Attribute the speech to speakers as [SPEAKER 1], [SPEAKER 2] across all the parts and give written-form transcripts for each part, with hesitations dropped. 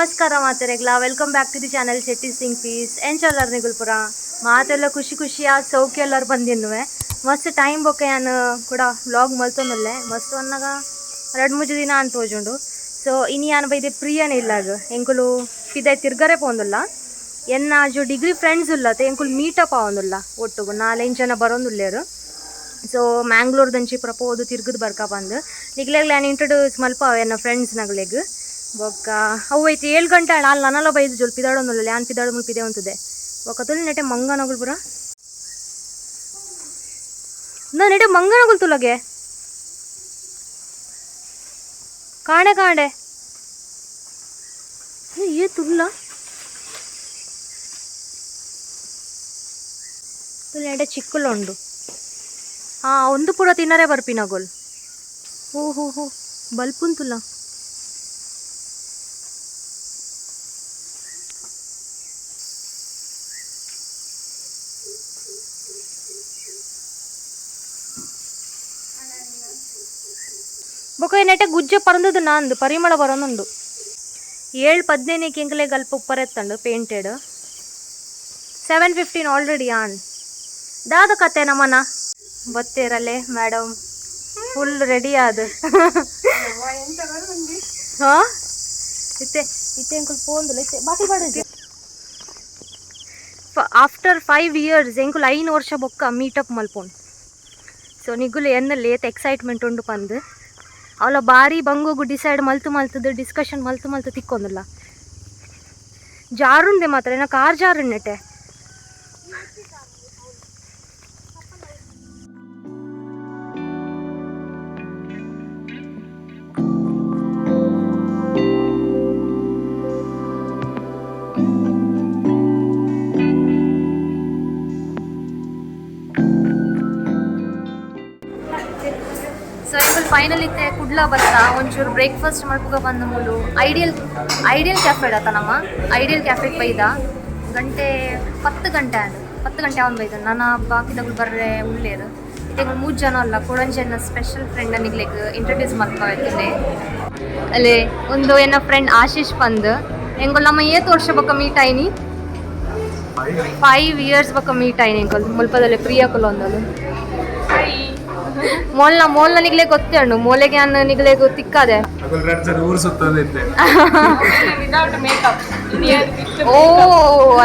[SPEAKER 1] ನಮಸ್ಕಾರ ಮಾತೆರೆಗ್ಲ welcome back to the channel Shetty's think piece ಎಂಚಲ್ಲರ್ ನಿಗುಲ್ಪುರ ಮಾತೆಲ್ಲ ಖುಷಿ ಖುಷಿಯಾದ ಸೌಖ್ಯ ಎಲ್ಲರೂ ಬಂದಿನ್ನುವೆ ಮಸ್ತ್ ಟೈಮ್ ಬೊಕ್ಕೆ ನಾನು ಕೂಡ ವ್ಲಾಗ್ ಮಲ್ತೊಂದಲ್ಲೆ ಮಸ್ತ್ ಅನ್ನಗ 2-3 ದಿನ ಅಂತ ತೋಜುಂಡು ಸೊ ಇನ್ನು ಯಾನು ಬೈದೆ ಪ್ರಿಯನೇ ಇಲ್ಲಾಗ ಎಂಕುಲು ಪಿದೆ ತಿರ್ಗರೆ ಪೋಂದುಲ್ಲ ಎನ್ನ ಜೋ ಡಿಗ್ರಿ ಫ್ರೆಂಡ್ಸ್ ಉಲ್ಲತೆ ಎಂಕುಲು ಮೀಟಪ್ ಆವೊಂದುಲ್ಲ ಒಟ್ಟು 4-5 ಜನ ಬರೋಂದುಲ್ಲೇರು ಸೊ ಮ್ಯಾಂಗ್ಳೂರ್ ದಂಚಿ ಪ್ರಪೋದು ತಿರ್ಗದು ಬರ್ಕ ಬಂದು ನಿಗ್ಲೆಗ್ ನಾನು ಇಂಟ್ರೊಡ್ಯೂಸ್ ಮಲ್ಪ ಎನ್ನ ಫ್ರೆಂಡ್ಸ್ ನಗ್ಲೆಗ್ ಬೊಕ್ಕ ಅವು ಐತಿ 7 ಗಂಟೆ ಅಲ್ಲಿ ನನ್ನಲ್ಲ ಬೈದು ಜೊಲ್ ಪಿದಾಡೋನಲ್ಲ ಯಾನ್ ಪಿದಾಡ ಮುಲ್ ಪಿದೆ ಅಂತದೆ ಬೊಕ್ಕ ತುಲ್ ನೆಟೆ ಮಂಗನಗುಲ್ ಪುರ ನಾ ನೆಟೆ ಮಂಗನಗುಲ್ ತುಲಗೆ ಕಾಣೆ ಕಾಣೆ ಏ ತುಲ್ಲ ತುಲ್ ನೆಟೆ ಚಿಕ್ಕುಲ ಉಂಡು ಒಂದು ಪೂರ ತಿನ್ನರೆ ಬರ್ಪಿನಗೋಲ್ ಹೋ ಬಲ್ಪುಂತುಲ್ಲ ಬೊಕ ನೆಟ್ಟೆ ಗುಜ್ಜೆ ಪರಂದದು ನಂದು ಪರಿಮಳ ಬರೋನುಂಡು 7-15 ಎಂಕಲೆ ಗಲ್ಪ ಉಪ್ಪರೆತ್ತಂಡು ಪೇಂಟೆಡ್ 7:15 ಆಲ್ರೆಡಿ ಆನ್ ದಾದ ಕತೆ ನಮ್ಮನ ಬತ್ತೇರಲ್ಲೇ ಮೇಡಮ್ ಫುಲ್ ರೆಡಿ ಆದ ಹಾಂ ಇತ್ತೆ ಎಂಕುಲ್ ಪೋಂದುಲ ಇತ್ತೆ ಬಾಕಿ ಬಾಡಿದೆ ಆಫ್ಟರ್ 5 ಇಯರ್ಸ್ ಎಂಕುಲ್ 5 ವರ್ಷ ಬೊಕ್ಕ ಮೀಟಪ್ ಮಲ್ಪೋನ್ ಸೊ ನಿಗುಲು ಎನ್ನಲ್ಲಿ ಏತ್ ಎಕ್ಸೈಟ್ಮೆಂಟ್ ಉಂಡು ಪಂದು ಅವಳ ಬಾರಿ ಬಂಗೋಗು ಡಿಸೈಡ್ ಮಲ್ತು ಡಿಸ್ಕಷನ್ ಮಲ್ತು ತಿಕ್ಕೊಂದಿಲ್ಲ ಜಾರುಂಡೆ ಮಾತ್ರ ಏನ ಕಾರ್ ಜಾರುಂಡೆಟೆ ಸೊ ಎಂಕುಲ್ ಫೈನಲ್ ಇತ್ತೆ ಕುಡ್ಲ ಬತ್ತ ಒಂಚೂರು ಬ್ರೇಕ್ಫಾಸ್ಟ್ ಮಾಡ್ಕೊ ಬಂದ ಮೂಲು ಐಡಿಯಲ್ ಕ್ಯಾಫೆ ಆತ ನಮ್ಮ ಐಡಿಯಲ್ ಕ್ಯಾಫೆಗೆ ಬೈದ ಗಂಟೆ 10 ಗಂಟೆ ಅವನು ಬೈದ ನಾನು ಬಾಕಿದಾಗಲು ಬರ್ರೆ ಉಳ್ಳೇರು ಇದು 3 ಜನ ಅಲ್ಲ ಕೊಡಂಜನ ಸ್ಪೆಷಲ್ ಫ್ರೆಂಡ್ ನಿಗ್ಲಿಕ್ಕೆ ಇಂಟ್ರೊಡ್ಯೂಸ್ ಮಾಡ್ಕೊಳ್ತೀನಿ ಅಲ್ಲೇ ಒಂದು ಏನ ಫ್ರೆಂಡ್ ಆಶೀಶ್ ಬಂದು ಎಂಕುಲ್ ನಮ್ಮ 7 ವರ್ಷ ಬಕ್ಕ ಮೀಟ್ ಆಯ್ನಿ 5 ಇಯರ್ಸ್ ಬಕ್ಕ ಮೀಟ್ ಆಯ್ನಿ ಎಂಕುಲ್ ಮುಲ್ಪದಲ್ಲಿ ಪ್ರಿಯಾ ಕುಲೊಂದಲು ಮೋಲ್ನ ನಿಗ್ಲೆ ಗೊತ್ತೇಳು ಮೋಲೆಗೆ ಅನ್ನ ನಿಗ್ಲೆ ತಿಕ್ಕದೆ ಓ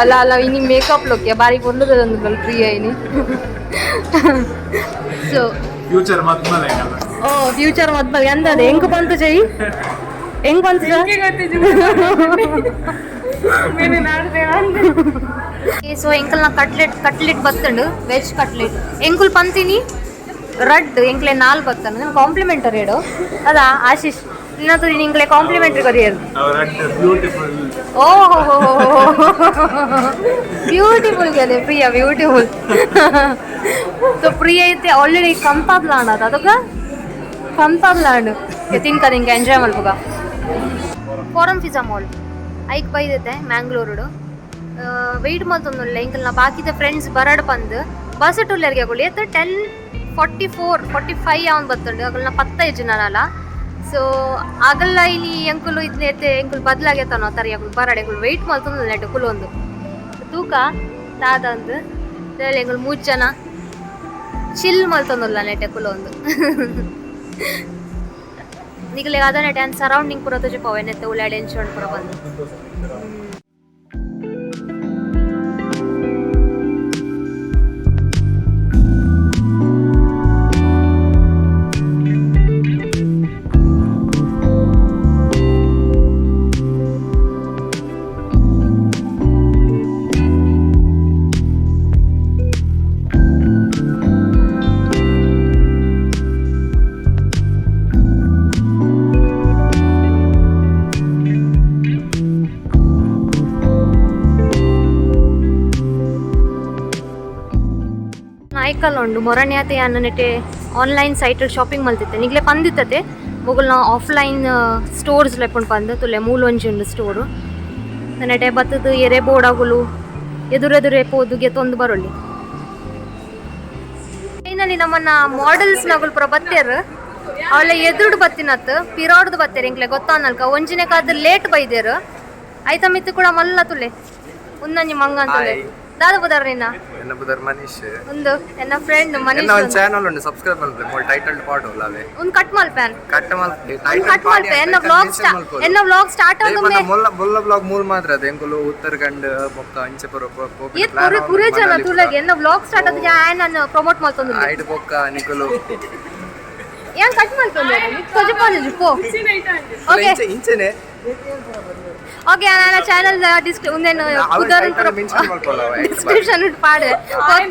[SPEAKER 1] ಅಲ್ಲ ಇನಿ ಮೇಕಪ್ ಲೋಕೆ ಬಾರಿ ಕೊಂಡದೊಂದು ಪ್ರಿಯ ಇನಿ ಸೊ ಫ್ಯೂಚರ್ ಮದ್ಮಲ್ ಎಂದದೆ ಹೆಂಗ್ ಬಂತು ಜೈ ಹೆಂಗ್ ಬಂತು ಸೊ ಎಂಕಲ್ನ ಕಟ್ಲೆಟ್ ಬತ್ತಂಡು ವೆಜ್ ಕಟ್ಲೆಟ್ ಎಂಕುಲ್ ಪಂತೀನಿ ರಡ್ ಎಂಕ್ಲೆ 4 ಬತ್ತಾನು ನಾನು ಕಾಂಪ್ಲಿಮೆಂಟರಿ ಹೇಳು ಅದಾ ಆಶೀಶ್ ಇನ್ನೊಂದು ನಿಂಗ್ಲೆ ಕಾಂಪ್ಲಿಮೆಂಟರಿ ಕರಿಯರು ಓಹೋ ಬ್ಯೂಟಿಫುಲ್ ಗೆಲೆ ಪ್ರಿಯ ಬ್ಯೂಟಿಫುಲ್ ಸೊ ಪ್ರಿಯ ಐತೆ ಆಲ್ರೆಡಿ ಕಂತಾದ್ಲಾಂಡ್ ಅದು ಅದಕ್ಕೆ ಕಂತಾದ್ಲಾಂಡ್ ತಿನ್ಕ ನಿಂಗೆ ಎಂಜಾಯ್ ಮಲ್ಪಗ ಫಾರಮ್ ಪಿಜ್ಜಾ ಮಾಲ್ ಐಕ್ ಬೈದೈತೆ ಮ್ಯಾಂಗ್ಳೂರು ವೆಯ್ಟ್ ಮಲ್ತೊಂದುಲ್ಲ ಎಂಕಲ್ನ ಬಾಕಿದ ಫ್ರೆಂಡ್ಸ್ ಬರಡ್ ಬಂದು ಬಸ್ ಟೂಲರ್ಗೆ ಆಗೋಳಿ ಎತ್ತ 10:44-45 ಅವನು ಬತ್ತುಂಡು ಅಗಲ್ನ 15 ಜನನಲ್ಲ ಸೊ ಆಗಲ್ಲ ಇನಿ ಎಂಕುಲು ಇದನ್ನೇ ಎಂಕುಲು ಬದಲಾಗೈತನೋ ತರಿ ಅಕುಲು ಬರಡೆ ಎಂಕುಲು ವೆಯ್ಟ್ ಮಲ್ತೊಂದು ನೆಟ್ಟು ಕುಲೊಂದು ತೂಕ ದಾದ ಒಂದು ಎಂಕುಲು 3 ಜನ ಚಿಲ್ ಮಲ್ತೊಂದುಲ್ಲ ನೆಟ್ಟೆ ಕುಲೊಂದು ನಿಗಲೆ ಅದ ನೆಟ್ಟೆ ಅನ್ ಸರೌಂಡಿಂಗ್ ಪೂರ ತುಜು ಪವೆನೆತ್ತೆ ಉಳ್ಳಾಡೆ ಎಂಚೋಂಡು ಪೂರ ಬಂದು ನಾಯ್ಕಲ್ ಉಂಡು ಮೊರಣ್ಯಾತೆ ಅನ್ನ ನೆಟ್ಟೆ ಆನ್ಲೈನ್ ಸೈಟ್ ಶಾಪಿಂಗ್ ಮಲ್ತಿತ್ತೆ ನಿಗ್ಲೆ ಪಂದಿತ್ತತೆ ಮುಗುಲ್ನ ಆಫ್ಲೈನ್ ಸ್ಟೋರ್ಸ್ ಲೆಪ್ಪುಂಡು ಪಂದು ತುಲೆ ಮೂಲೊಂಜಿ ಉಂಡು ಸ್ಟೋರು ನೆಟ್ಟೆ ಬತ್ತದು ಎರೆ ಬೋಡಾಗುಲು ಎದುರೆದುರೆ ಪೋದುಗೆ ತೊಂದು ಬರೊಳ್ಳಿ ಫೈನಲಿ ನಮ್ಮನ್ನ ಮಾಡೆಲ್ಸ್ ನಗುಲ್ ಪುರ ಬತ್ತೇರು ಅವಳೆ ಎದುರುಡು ಬತ್ತಿನತ್ತು ಪಿರಾಡ್ದು ಬತ್ತೇರು ಇಂಕ್ಲೆ ಗೊತ್ತಾನಲ್ಕ ಒಂಜಿನೆ ಕಾದ್ರ ಲೇಟ್ ಬೈದೇರು ಆಯ್ತಾ ಮಿತ್ತು ಕೂಡ ಮಲ್ಲ ತುಲೆ ಉಂದಂಜಿ ಮಂಗ ಅಂತಲೆ ದಾದ ಬುದರ್ ನಿನ್ನ
[SPEAKER 2] ಎನ್ನ ಬುದರ್ ಮನೀಶ್
[SPEAKER 1] ಒಂದು ಎನ್ನ ಫ್ರೆಂಡ್ ಮನೀಶ್
[SPEAKER 2] ಎನ್ನ ಒಂದು ಚಾನೆಲ್ ಉಂಟು ಸಬ್ಸ್ಕ್ರೈಬ್ ಮಾಡ್ಲೆ ಮೋಲ್ ಟೈಟಲ್ ಪಾಡ್ ಉಳ್ಳಾವೆ
[SPEAKER 1] ಒಂದು ಕಟ್ ಮಲ್ಪೆನ್
[SPEAKER 2] ಟೈಟಲ್ ಪಾಡ್
[SPEAKER 1] ಎನ್ನ ವ್ಲಾಗ್ ಸ್ಟಾರ್ಟ್ ಆದ
[SPEAKER 2] ಮೇ ಮೊಲ್ಲ ವ್ಲಾಗ್ ಮೂಲ ಮಾತ್ರ ಅದ ಎಂಕುಲು ಉತ್ತರಾಖಂಡ್ ಬೊಕ್ಕ ಅಂಚೆ ಪರ
[SPEAKER 1] ಏತ್ ಪುರೆ ಜನ ತುಲಗೆ ಎನ್ನ ವ್ಲಾಗ್ ಸ್ಟಾರ್ಟ್ ಆದ ನಾನು ಪ್ರಮೋಟ್ ಮಾಡ್ತೊಂದು
[SPEAKER 2] ಐಡ್ ಬೊಕ್ಕ ನಿಕುಲು
[SPEAKER 1] ಏನ್ ಕಟ್ ಮಾಡ್ತೊಂದು ಕೊಜೆ ಪಾಜೆ ಪೋ ಓಕೆ
[SPEAKER 2] ಇಂಚೆನೆ
[SPEAKER 1] ಓಕೆ ನನ್ನ ಚಾನೆಲ್ ಒಂದೇನು ಡಿಸ್ಕ್ರಿಪ್ಷನ್ ಪಾಡೆ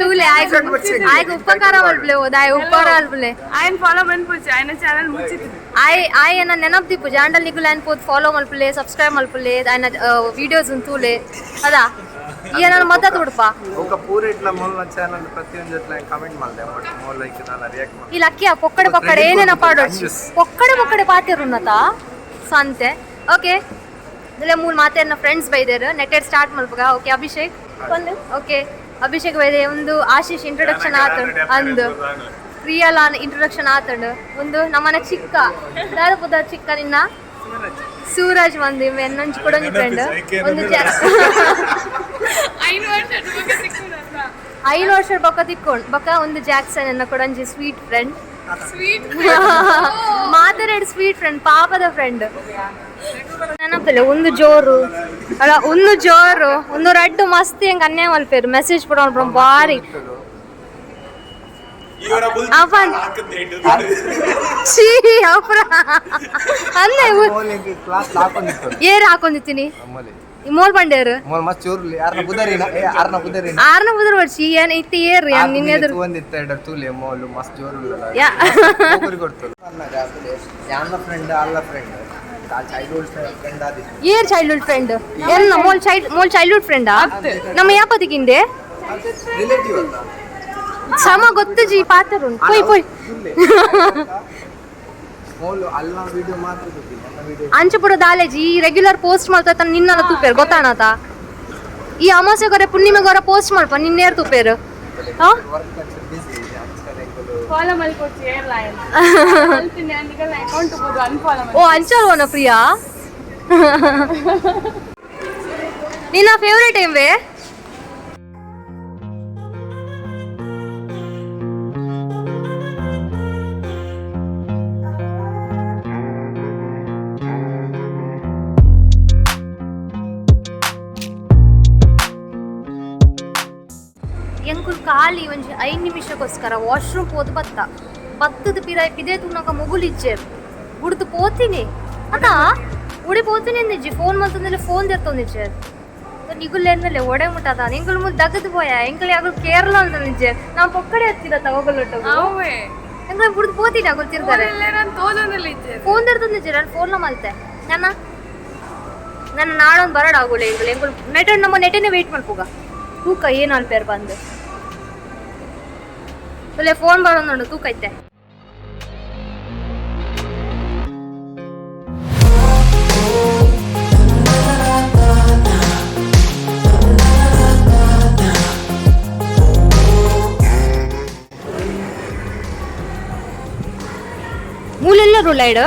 [SPEAKER 1] ತೂಲೆ ಆಯ್ಕೆ ಉಪಕಾರ ಮಲ್ಪಲೆ ಓದಾಯ ಉಪಕಾರ ಅಲ್ಪಲೆ
[SPEAKER 3] ఆయన ఫాలో మన్పుచి ఆయన ఛానల్ ముచ్చితి
[SPEAKER 1] ఆయన ನೆನಪ್ ದಿಪ್ಪು ಜಾಂಡಲ್ ನಿಗುಲ್ ಆಯ್ನ ಪೋತ್ ಫಾಲೋ ಮಲ್ಪಲೆ ಸಬ್ಸ್ಕ್ರೈಬ್ ಮಲ್ಪಲೆ ಆಯ್ನ ವಿಡಿಯೋಸ್ ತೂಲೆ ಅದಾ ಈ ನನ್ನ ಮದ್ದತ್ ಬಿಡಪ್ಪ
[SPEAKER 2] ఒక పూర ఇట్లా మొల్ల ఛానల్ ప్రతియొంದು ఇట్లా కామెంట్ ಮಾಡ್ದೆ ಮೊಲ್ಲ ಇಕ್ಕೆ ನಾನು ರಿಯಾಕ್ಟ್ ಮಾಡಿ
[SPEAKER 1] ಇಲ್ಲ ಅಕ್ಕಿಯ ಪೊಕ್ಕಡೆ ಪೊಕ್ಕಡೆ ಏನೇನ ಪಾಡೋಡ್ಸಿ ಪೊಕ್ಕಡೆ ಪಾತಿರುನ್ನತ ಸಂತೆ ಓಕೆ ಇದೆಲ್ಲ ಮೂಲ ಮಾತೇನ ಫ್ರೆಂಡ್ಸ್ ಬೈದೇರು ನೆಟ್ಟೆಡ್ ಸ್ಟಾರ್ಟ್ ಮಲ್ಪಗ ಓಕೆ ಅಭಿಷೇಕ್ ಒಂದು ಓಕೆ ಅಭಿಷೇಕ್ ಬೈದೆ ಒಂದು ಆಶೀಶ್ ಇಂಟ್ರೊಡಕ್ಷನ್ ಆತಂಡು ಅಂದು ರಿಯಲ್ ಆನ್ ಇಂಟ್ರೊಡಕ್ಷನ್ ಆತಂಡು ಒಂದು ನಮ್ಮನೆ ಚಿಕ್ಕ ದಾದ ಪುದ ಚಿಕ್ಕ ನಿನ್ನ ಸೂರಜ್ ಒಂದು ಎನ್ನೊಂಜಿ ಕೂಡ ಫ್ರೆಂಡ್ ಒಂದು 5 ವರ್ಷ ಬೊಕ್ಕ ತಿಕ್ಕೊಂಡು ಬೊಕ್ಕ ಒಂದು ಜಾಕ್ಸನ್ ಎನ್ನ ಕೂಡ ಒಂಜಿ ಸ್ವೀಟ್ ಫ್ರೆಂಡ್ ಮಾತಾಡ ಸ್ವೀಟ್ ಫ್ರೆಂಡ್ ಪಾಪದ ಫ್ರೆಂಡ್ ನೆನಪಿಲ್ಲ ಒಂದು ಜೋರು ಅಲ್ಲ ಒಂದು ರಡ್ಡು ಮಸ್ತ್ ಹೆಂಗ್ ಅನ್ಯಾಯ ಮಲ್ಪೇರು ಮೆಸೇಜ್ ಕೊಡೋಣ ಬಾರಿ ಏರ್ ಹಾಕೊಂಡಿತ್ತೀನಿ ಮೋಲ್ ಬಂಡೇರು ಆರ್ನ ಬುದರ್ ವರ್ಷಿ ಏನ್ ಇತ್ತು ಏರ್ರಿ ನಿನ್ನ ಎದುರು ಏರ್ ಚೈಲ್ಡ್ಹುಡ್ ಫ್ರೆಂಡ್ ಎನ್ನ ಮೋಲ್ ಚೈಲ್ಡ್ಹುಡ್ ಫ್ರೆಂಡಾ ನಮ್ಮ ಯಾಪದಿಗಿಂದೆ ಸಮ ಗೊತ್ತು ಜಿ ಪಾತರು ಪೋಯ್ ಅಂಚಪುರ ದಾಲೇಜಿ ರೆಗ್ಯುಲರ್ ಪೋಸ್ಟ್ ಮಾಡ್ತಾ ನಿನ್ನಲ್ಲ ತೂಪೇರು ಗೊತ್ತಾಣತ ಈ ಅಮಾವಾಸ್ಯೆ ಗೊರೆ ಪುಣ್ಣಿಮೆ ಗೊರೆ ಪೋಸ್ಟ್ ಮಾಡ್ಪ ನಿನ್ನೇರ್ ತೂಪೇರು
[SPEAKER 3] ಫಾಲೋ ಮಲ್ಕೊಚ್ಚಿ ಏರ್ಲೈನ್ ಅಲ್ತಿನಿ ಅಂದಿಗಲ್ಲ ಅಕೌಂಟ್ ಬೋದು ಅನ್ಫಾಲೋ
[SPEAKER 1] ಓ ಅಂಚಲ್ವನ ಪ್ರಿಯಾ ನಿನ್ನ ಫೇವರೇಟ್ ಏನ್ವೇ ಎಂಕುಲ್ ಖಾಲಿ ಒಂಜಿ 5 ನಿಮಿಷಕ್ಕೋಸ್ಕರ ವಾಶ್ರೂಮ್ ಪೋದು ಬತ್ತದ ಪಿದೆ ತುನಕ ಮುಗುಲಿಜ್ಜೇರು ಬುಡ್ದು ಪೋತೀನಿ ಅದಾ ಉಡಿ ಪೋತೀನಿ ಅಂದಿಜ್ಜಿ ಫೋನ್ ಮಲ್ತಂದ್ರೆ ಫೋನ್ ತೆರ್ತೊಂದಿಜ್ಜೇರು ನಿಗುಲ್ಲೇಂದಲೇ ಒಡೆ ಮುಟ್ಟದ ಎಂಕುಲ್ ಮುಲ್ ದಗದು ಪೋಯ ಎಂಕಲ್ ಯಾಗಲ್ ಕೇರಳ ಅಂತ ನಿಜ್ಜೆ ನಾವು ಪೊಕ್ಕಡೆ ಹತ್ತಿರತ್ತ ಹೋಗಲೊಟ್ಟವು ಎಂಕಲ್ ಬುಡ್ದು ಪೋತೀನಿ ಆಗಲ್ ತಿರ್ಗಾರೆ ಫೋನ್ ತೆರ್ತೊಂದಿಜ್ಜೆ ನಾನು ಫೋನ್ ಮಲ್ತೆ ನನ್ನ ನಾಳೊಂದು ಬರಡ್ ಆಗೋಲ್ಲ ಎಂಕುಲ್ ನಮ್ಮ ನೆಟನೆ ವೆಯ್ಟ್ ಮಾಡ್ಕೋಗ ತೂಕ ಏನು ಅಲ್ಪೇರ್ ಬಂದು ಒಳ್ಳೆ ಫೋನ್ ಬರೋದು ನೋಡು ತೂಕ ಐತೆ ಮೂಲೆಲ್ಲ ರುಳೈಡ್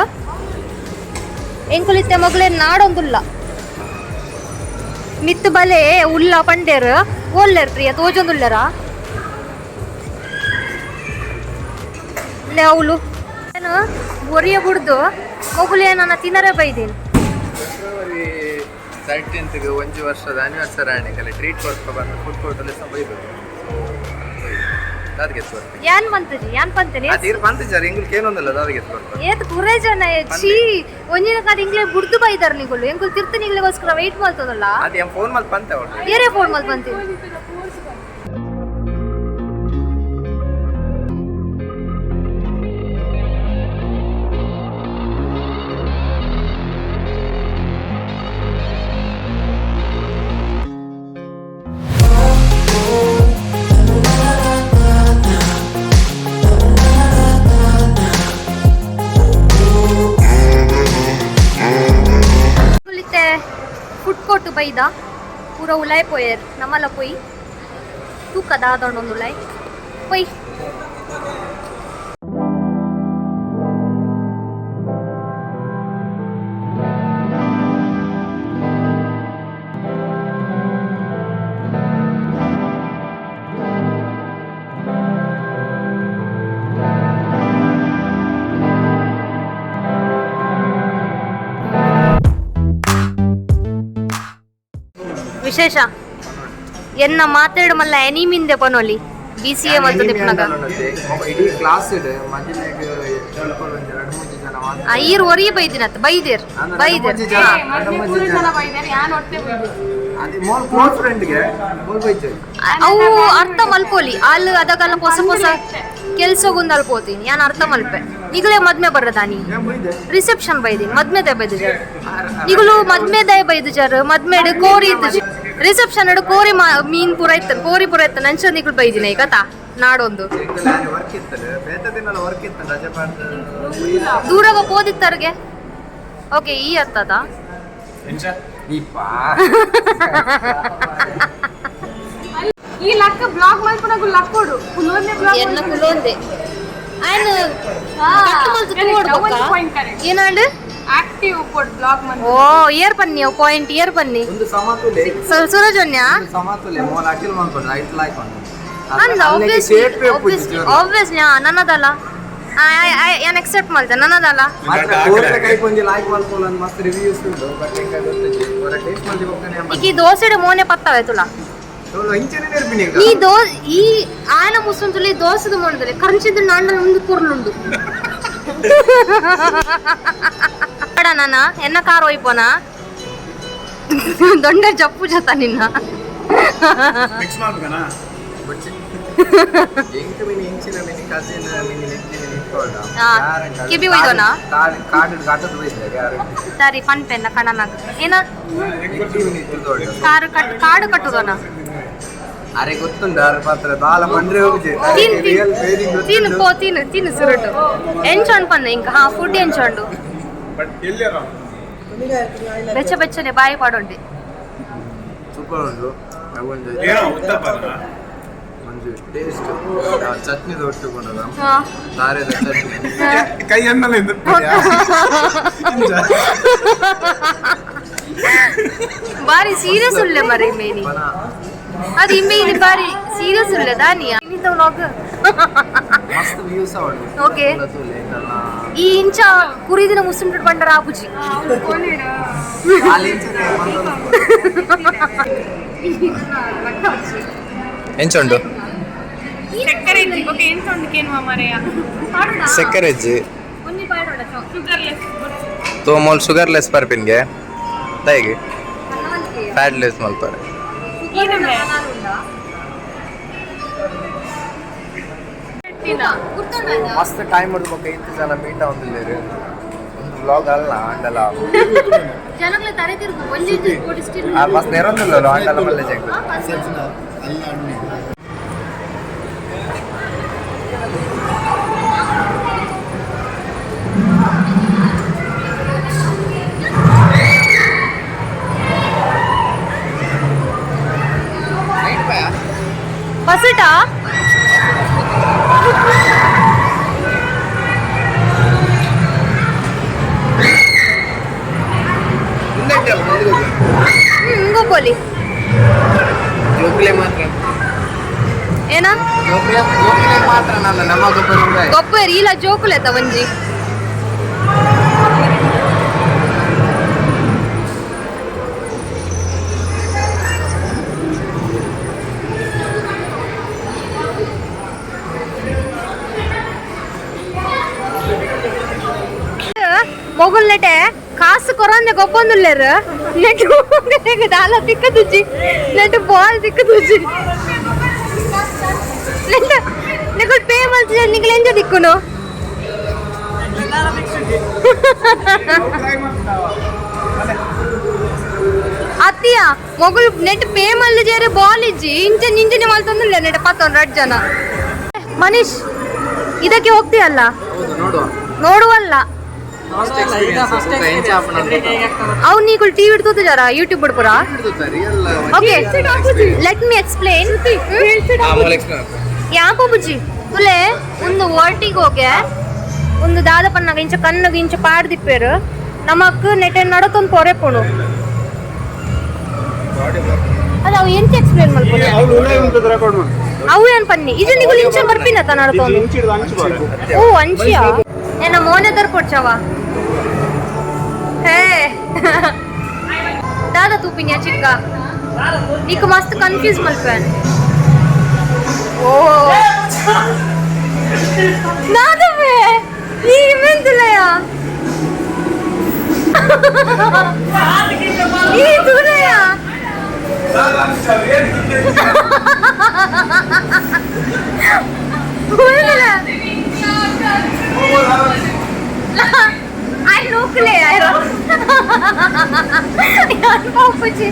[SPEAKER 1] ಎಂಕುಲಿತ್ತೆ ಮಗಳೇ ನಾಡೊಂದುಲ್ಲ ಮಿತ್ತು ಬಲೆ ಉಲ್ಲ ಪಂಡೇರು ಓಲ್ಲೇರ್ ಪ್ರಿಯ ತೋಜೊಂದುಲ್ಲರ ಅವಳು ಏನು ಒರಿಯ ಬಿಡ್ದು ಮಗುಲು ನನ್ನ ತಿನ್ನರೇ ಬೈದೀನಿ
[SPEAKER 2] ಫೆಬ್ರವರಿ 13th ಒಂಜಿ ವರ್ಷದ ಆನಿವರ್ಸರಿ ಆಣಿಗೆಲ್ಲ ಟ್ರೀಟ್ ಕೊಡ್ಕೊ ಬಂದು ಫುಡ್ ಕೋರ್ಟಲ್ಲಿ ಸಹ ಬೈದರು
[SPEAKER 1] ಯಾನ್ ಬಂತಜಿ ಯಾನ್ ಬಂತೇನೆ
[SPEAKER 2] ಅದಿರ್ ಬಂತಜಾರ ಇಂಗ್ಲಿಷ್ ಏನೊಂದಲ್ಲ ದಾದಗೆ ಬರ್ತಾರೆ
[SPEAKER 1] ಏತ್ ಪುರೇ ಜನ ಛೀ ಒಂಜಿನ ಕಾದ ಇಂಗ್ಲಿಷ್ ಬುಡ್ದು ಬೈದಾರ ನಿಗಳು ಎಂಕುಲ್ ತಿರ್ತ ನಿಗ್ಲೆಗೋಸ್ಕರ ವೆಯ್ಟ್ ಮಾಡ್ತದಲ್ಲ
[SPEAKER 2] ಅದೇ ಫೋನ್ ಮಲ್ ಬಂತೆ ಅವಳು
[SPEAKER 1] ಏರೇ ಫೋನ್ ಮಲ್ ಬಂತಿ ಫುಡ್ ಕೋರ್ಟ್ ಬೈದ ಪೂರ ಉಲಾಯ್ ಪೋಯರ್ ನಮ್ಮಲ್ಲ ಪೊಯ್ ತೂಕ ದಾದೊಂದು ಉಲಾಯ್ ಪೊಯ್ ವಿಶೇಷ ಎನ್ನ ಮಾತಾಡ ಮಲ್ಲ ಎನಿ ಮಿಂದೆ ಪನೋಲಿ BCA ಮತ್ತು ತಿಪ್ಪನಾಗ
[SPEAKER 2] ಇಡೀ ಕ್ಲಾಸ್ ಇದೆ ಮಧ್ಯದಾಗ ಜೋಕುಲ್ ಒಂದು 2-3 ಜನ ಮಾತ್ರ
[SPEAKER 1] ಐರ್ ಒರಿ ಬೈದಿನತ್ ಬೈದಿರ್
[SPEAKER 2] ಅದೇ ಮೋಲ್ ಕ್ಲೋಸ್ ಫ್ರೆಂಡ್ ಗೆ ಮೋಲ್ ಬೈತೆ
[SPEAKER 1] ಅವು ಅರ್ಥ ಮಲ್ಪೋಲಿ ಅಲ್ಲಿ ಅದಕ್ಕೆಲ್ಲ ಹೊಸ ಹೊಸ ಕೆಲ್ಸ ಗುಂದಲ್ ಪೋತೀನಿ ನಾನು ಅರ್ಥ ಮಲ್ಪೆ ಈಗಲೇ ಮದ್ಮೆ ಬರದಾನಿ ರಿಸೆಪ್ಷನ್ ಬೈದಿನಿ ಮದ್ಮೆದೆ ಬೈದು ಜರ್ ಈಗಲೂ ಮದ್ಮೆದೆ ಬೈದು ಜರ್ ಮದ್ಮೆಡ್ ಕೋರಿ ಇದ್ದು ರಿಸೆಪ್ಷನ್ ಎಡು ಕೋರಿ ಮೀನ್ ಪೂರೈತ ಕೋರಿ ಪೂರೈತ ನಂಚ ನಿಗಳು ಬೈದಿನಿ ಈಗ ಕಥಾ ನಾಡೊಂದು
[SPEAKER 2] ವರ್ಕ್ ಇತ್ತಲ್ಲ ಬೇತ ದಿನ ವರ್ಕ್ ಇತ್ತು ರಜೆ ಪಾಡ್ದು
[SPEAKER 1] ದೂರಾಗ ಪೋದಿತ್ತರ್ಗೆ ಓಕೆ ಈ ಅರ್ಥದ
[SPEAKER 3] ಈ ಲಕ್ಕ ಬ್ಲಾಗ್ ಮಾಡ್ಕೊಂಡಾಗ ಲಕ್ಕೋಡು ಕುಲೋನೆ ಬ್ಲಾಗ್
[SPEAKER 1] ಎನ್ನ ಕುಲೋಂದೆ ಆಯ್ನ ಕಟ್ಟು ಮಲ್ತು ತೋಡ್ಬೇಕಾ ಏನಾಂಡು
[SPEAKER 3] ಆಕ್ಟಿವ್ ಪೋಡ್ ಬ್ಲಾಗ್ ಮಾಡಿ
[SPEAKER 1] ಓ ಇಯರ್ ಪನ್ನಿ ಪಾಯಿಂಟ್ ಇಯರ್ ಪನ್ನಿ
[SPEAKER 2] ಒಂದು ಸಮತುಲೆ
[SPEAKER 1] ಸುರಜನ್ಯ
[SPEAKER 2] ಸಮತುಲೆ ಮೋಲ್ ಅಕಿಲ್ ಮಾಡ್ಕೊಂಡು ಲೈಟ್ ಲೈಕ್ ಒಂದು
[SPEAKER 1] ಅಂದ ಆಬ್ವಿಯಸ್ಲಿ ನನ್ನದಲ್ಲ ನಾನು ಎಕ್ಸೆಪ್ಟ್ ಮಾಡ್ತೆ ನನ್ನದಲ್ಲ
[SPEAKER 2] ಮಾತ್ರ ಕೋರೆ ಕೈ ಕೊಂಜಿ ಲೈಕ್ ಮಾಡ್ಕೊಳ್ಳ ಅಂತ ಮಸ್ತ್ ರಿವ್ಯೂಸ್ ಉಂಟು ಬಟ್ ಇಂಗ ಗೊತ್ತಿದೆ ಕೋರೆ ಟೇಸ್ಟ್ ಮಾಡಿ ಹೋಗ್ತಾನೆ
[SPEAKER 1] ಈ ದೋಸೆಡೆ ಮೋನೆ ಪತ್ತವೆ ತುಲ
[SPEAKER 2] ಅವಳು ಇಂಚನೆ ನೆರ್ಪಿನಿ
[SPEAKER 1] ಈ ಈ ಆನ ಮುಸುಂತುಲಿ ದೋಸೆದು ಮಾಡಿದ್ರೆ ಕರಂಚಿದ ನಾಂಡನ ಮುಂದೆ ಕೂರ್ಲುಂಡು ಬೇಡ ನಾನ ಎನ್ನ ಕಾರ್ ಒಯ್ಪೋನ ದೊಂಡ ಜಪ್ಪು ಜತ ನಿನ್ನ
[SPEAKER 4] ಮಿಕ್ಸ್ ಮಾಡ್ಬೇಕನಾ
[SPEAKER 2] ಎಂಕ ಮಿನಿ ಇಂಚಿನ ಮಿನಿ ಕಸಿನ್ ಮಿನಿ ನೆಚ್ಚಿನ ನಿಂತ್ಕೊಳ್ಳ
[SPEAKER 1] ಕಿಬಿ ಒಯ್ದೋನಾ
[SPEAKER 2] ಕಾಡು ಗಾಟದ ಒಯ್ದ ಯಾರು
[SPEAKER 1] ಸರಿ ಫನ್ ಪೆನ್ನ ಕಣ್ಣನಾಗ ಏನ ಕಾಡು ಕಟ್ಟುದೋನ
[SPEAKER 2] ಅರೆ ಗೊತ್ತುಂಟು ಯಾರ ಪಾತ್ರ ದಾಲ ಬಂದ್ರೆ ಹೋಗುತ್ತೆ
[SPEAKER 1] ತಿನ್ನು ಸುರುಟು ಎಂಚೊಂಡು ಪನ್ನ ಇಂಕ ಫುಡ್ ಎಂಚೊಂಡು
[SPEAKER 4] ಬಟ್ ಎಲ್ಲಿಯರ
[SPEAKER 1] ಬೆಚ್ಚ ಬೆಚ್ಚನೆ ಬಾಯಿ ಪಾಡೊಂಡಿ
[SPEAKER 2] ಸೂಪರ್ ಉಂಟು
[SPEAKER 4] ಏನೋ ಉತ್ತಪ್ಪನ
[SPEAKER 2] ಒಂದು ಟೇಸ್ಟ್ ಚಟ್ನಿ ಒಟ್ಟುಕೊಂಡದ
[SPEAKER 1] ಹಾ
[SPEAKER 2] ತಾರೆದ ಚಟ್ನಿ
[SPEAKER 4] ಕೈ ಅನ್ನಲ್ಲ ಎಂದು
[SPEAKER 1] ಬಾರಿ ಸೀರಿಯಸ್ ಉಳ್ಳೆ ಮರಿ ಮೇನಿ ಅದು ಇಮೇಲಿ ಬಾರಿ ಸೀರಿಯಸ್ ಉಳ್ಳೆ ದಾನಿಯಾ ಇನ್ನಿತ ವ್ಲಾಗ್
[SPEAKER 2] ಮಸ್ತ್ ವ್ಯೂಸ್ ಅವಳು
[SPEAKER 1] ಓಕೆ ಈ ಇಂಚ ಕುರಿದಿನ ಮುಸ್ಲಿಂ ಬಂಡರ ಆಪುಜಿ
[SPEAKER 2] ಎಂಚುಂಡು
[SPEAKER 3] ಸಕ್ಕರೆ ಇಜ್ಜಿ ಓಕೆ ಏನು ಸೌಂಡ್ ಕೇನುವ ಮರೆಯ
[SPEAKER 2] ಸಕ್ಕರೆ ಇಜ್ಜಿ
[SPEAKER 1] ಒಂದಿ ಪಾಡೋಡ
[SPEAKER 3] ಶುಗರ್ಲೆಸ್
[SPEAKER 2] ತೋ ಮೋಲ್ ಶುಗರ್ಲೆಸ್ ಬರ್ಪಿನ್ಗೆ ದಯಗೆ ಫ್ಯಾಟ್ಲೆಸ್ ಮಲ್ಪಾರೆ
[SPEAKER 3] ಈರುಳ್ಳಿ
[SPEAKER 2] ಮಸ್ತ್ ಟೈಮ್ ಮಾಡ್ಬೇಕು ಇಂತ ಜನ ಮೀಟ್ ಆಗುದಿಲ್ಲ ಒಂದು ವ್ಲಾಗ್ ಅಲ್ಲ ಅಂಡಲ
[SPEAKER 1] ಜನಗಳ ತಲೆ ತಿರುಗು ಒಂದೇ ಸ್ಟಿಲ್
[SPEAKER 2] ಮಸ್ತ್ ನೆರೊಂದಿಲ್ಲ ಅಂಡಲ ಮಲ್ಲೆ ಜಂಗ
[SPEAKER 1] ಬಸಟಾ ಗೋಪೋಲಿ
[SPEAKER 2] ಜೋಕುಲೆ ಮಾತ್ರ
[SPEAKER 1] ಏನ
[SPEAKER 2] ಜೋಕುಲೆ ಮಾತ್ರ ನಾನು ನಮ್ಮ ಗೊಬ್ಬರ
[SPEAKER 1] ಗೊಪ್ಪೇರಿ ಇಲ್ಲ ಜೋಕುಲೆತ ಒಂಜಿ ಮೊಗುಲ್ ನೆಟೆ ಕಾಸು ಕೊರಂದೆ ಗೊಬ್ಬೊಂದುಲ್ಲೇರು ನೆಟ್ ದಾಲ ತಿಕ್ಕ ತುಜ್ಜಿ ನೆಟ್ ಬಾಲ್ ತಿಕ್ಕ ತುಜ್ಜಿ ನೆಟ್ ನೆಗಳು ಪೇ ಮಾಡ್ತಿದ್ದೆ ನಿಗಳು ಎಂಜ ದಿಕ್ಕುನು ಅತ್ತಿಯ ಮೊಗುಲ್ ನೆಟ್ ಪೇ ಮಲ್ಲು ಜೇರೆ ಬಾಲ್ ಇಜ್ಜಿ ಇಂಚೆ ನಿಂಜನೆ ಮಲ್ತೊಂದುಲ್ಲ ನೆಟ್ ಪತ್ತೊಂದು 2 ಜನ ಮನೀಶ್ ಇದಕ್ಕೆ ಹೋಗ್ತೀಯಲ್ಲ ನೋಡುವಲ್ಲ ಅವ್ನು ನೀಗಳು ಟಿವಿ ಇಡ್ತೋದು ಜರ ಯೂಟ್ಯೂಬ್ ಬಿಡ್ಪುರ ಓಕೆ ಲೆಟ್ ಮಿ ಎಕ್ಸ್ಪ್ಲೇನ್ ಯಾಕೋ ಬುಜ್ಜಿ ತುಲೆ ಒಂದು ಒಟ್ಟಿಗೆ ಹೋಗೆ ಒಂದು ದಾದಪನ್ನಾಗ ಇಂಚ ಕಣ್ಣಗ ಇಂಚ ಪಾಡ್ದಿಪ್ಪೇರು ನಮಕ್ ನೆಟೆ ನಡತೊಂದು ಪೊರೆ ಪೋಣು ಅದು ಅವು ಎಂತ ಎಕ್ಸ್ಪ್ಲೇನ್ ಮಾಡ್ಕೊಂಡು ಅವು ಏನ್ ಪನ್ನಿ ಇದು ನೀವು ಇಂಚ ಬರ್ಪಿನತ ನಡತೊಂದು ಓ ಅಂಚಿಯಾ ಏನ ಮೋನೆ ದರ್ಪೊಡ್ಚವ ಹೇ ದಾದ ತೂಪಿನ್ಯಾ ಚಿಕ್ಕ నీకు మస్తు కన్ఫ్యూజ్ మల్పాను. ఓ నాదవే ఈ మెందులయా ఈ దూరయా Ay, nuclear. Yan po po siya.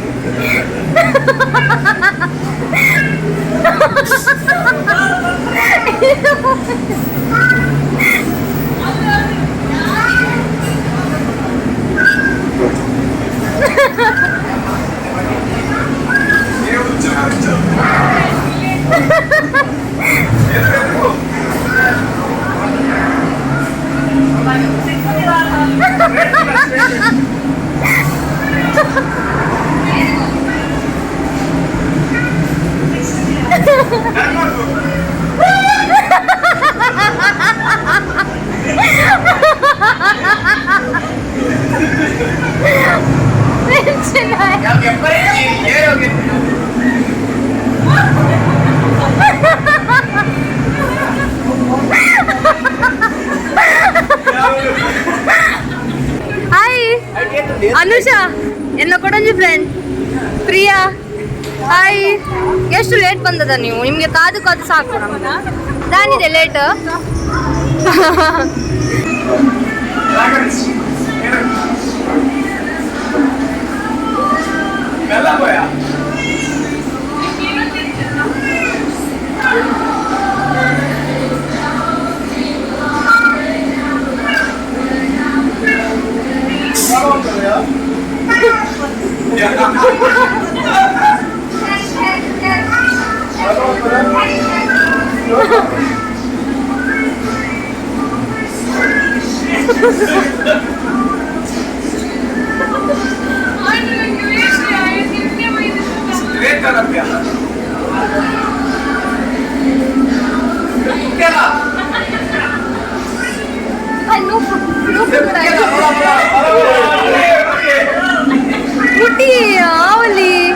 [SPEAKER 1] Anusha ಎಲ್ಲ ಕೊಡಂಜಿ ಫ್ರೆಂಡ್ ಪ್ರಿಯಾ ಹಾಯ್. ಎಷ್ಟು ಲೇಟ್ ಬಂದದ ನೀವು? ನಿಮಗೆ ಕಾದು ಕಾದು ಸಾಕು. ನಮ್ಗೆ ದಾನಿದೆ ಲೇಟ್. Buddhi, avali.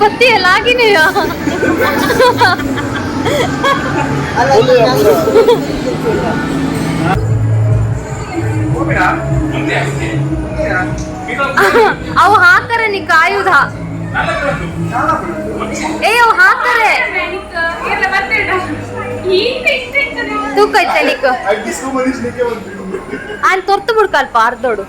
[SPEAKER 1] बत्ती है लागी नहीं यार. ಅವು ಹಾಕರೆ ನೀ ಕಾಯುದ ಏ ಅವು ಹಾಕರೆ ತೂಕ ಐತೆ ನೀಕ ಅಲ್ಲಿ ತೊರ್ತು ಬಿಡ್ಕಲ್ಪ ಅರ್ಧೋಡು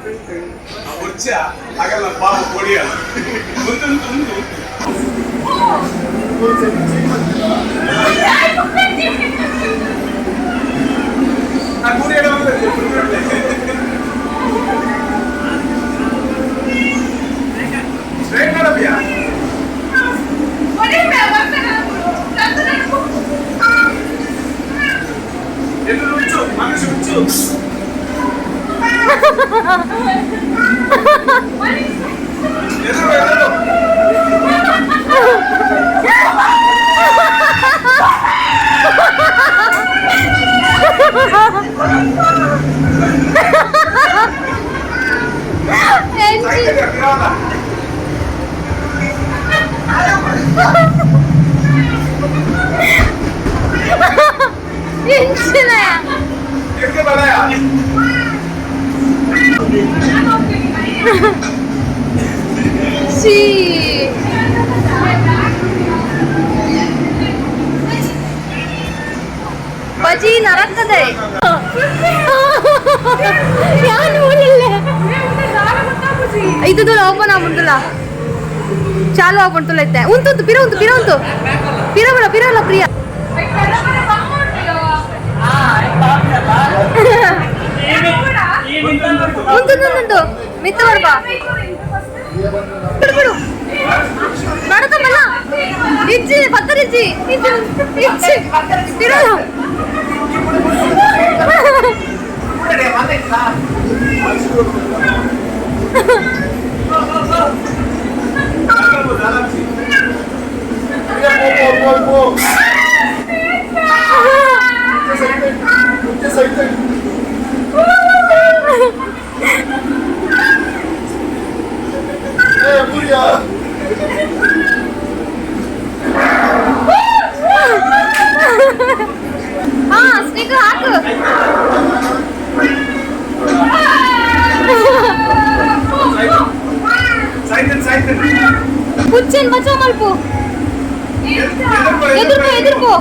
[SPEAKER 1] ಬಜಿ ನರಕದೆ ಇದು ಓಪನ್ ಆಗ್ಬಿಡ್ತಲ್ಲ ಚಾಲು ಆಗ್ಬಿಡ್ತಲೈತೆ ಉಂತು ಪಿರ ಉಂತು ಪಿರಬಲ ಪ್ರಿಯ ಉಂಟು ಮಿತ್ತ ಬರ್ಬಾ ಬಿಡು ನಡಕಮಲ್ಲ ಇಜ್ಜಿ ಪಕ್ಕರಿಜ್ಜಿ ಇಜ್ಜಿ ಪಿರಲ್ಲ ಸ್ಟಿಕ್ ಹಾಕು. ಕುಚ್ಚನ್ ಬಚಾವ್ ಮಲ್ಪು. ಎದುರ್ಕೋ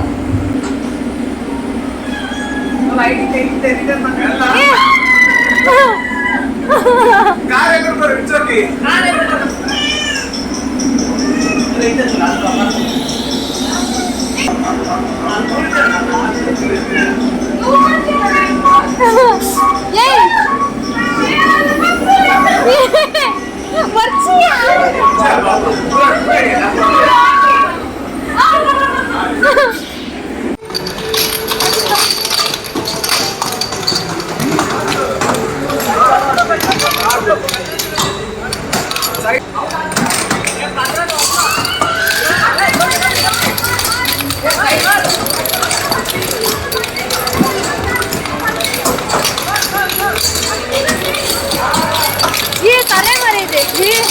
[SPEAKER 1] ये तले मरे थे ये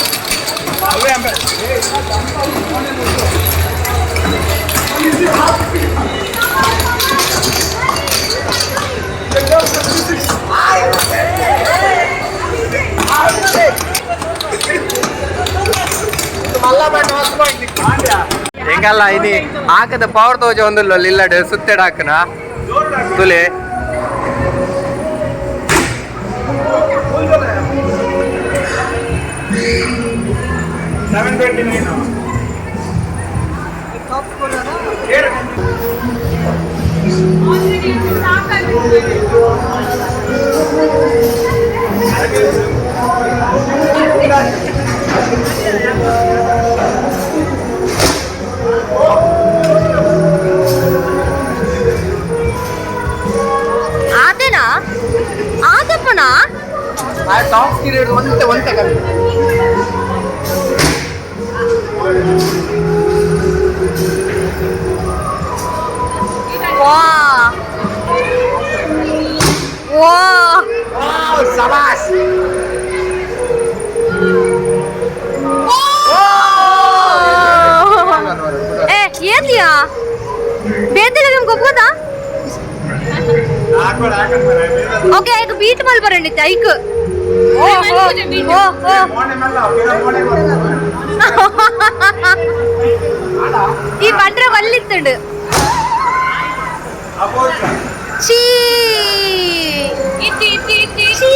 [SPEAKER 2] ಹೆಂಗಲ್ಲ ini ಹಾಕದ ಪವರ್ ತೋಜ ಒಂದಿಲ್ಲ ಇಲ್ಲಡೆ ಸುತ್ತೆಡ ಹಾಕನ ತುಲೆ
[SPEAKER 1] ಆತೇನಾ ಆತಪ್ಪನಾ
[SPEAKER 2] ಆ ಟಾಪ್ ಪೀರಿಯಡ್ ಒಂತೆ ಕಮ್ಮಿ
[SPEAKER 1] ವಾ ವಾ
[SPEAKER 2] ಶಬಾಷ್
[SPEAKER 1] ए ये दिया बेते लगे हमको पता ओके एक बीट मल बरंडी ताइक ओ ಈ ಬಂಡ್ರೆ ವಲ್ಲಿತ್ತುಂಡು ಚೀ ಇತ್ತಿ ಇತ್ತಿ ಇತ್ತಿ ಚೀ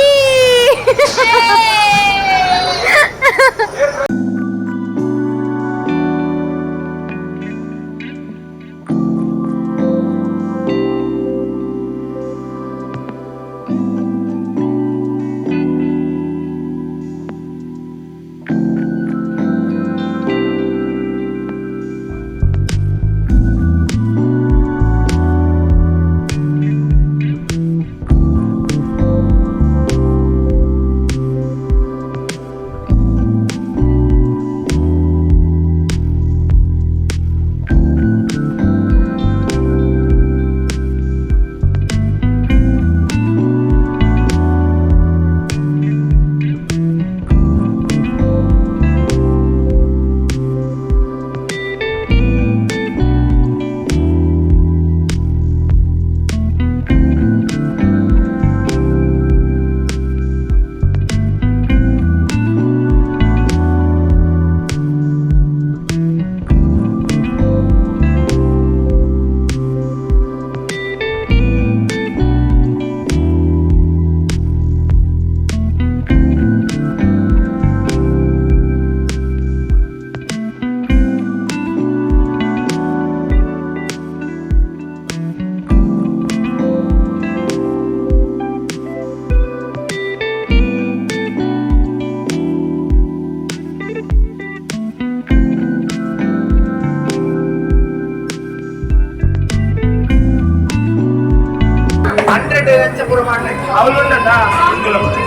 [SPEAKER 2] ಪೂರ ಮಾಡ್ಲಿಕ್ಕೆ
[SPEAKER 4] ಅವಳು ಉಂಟಾ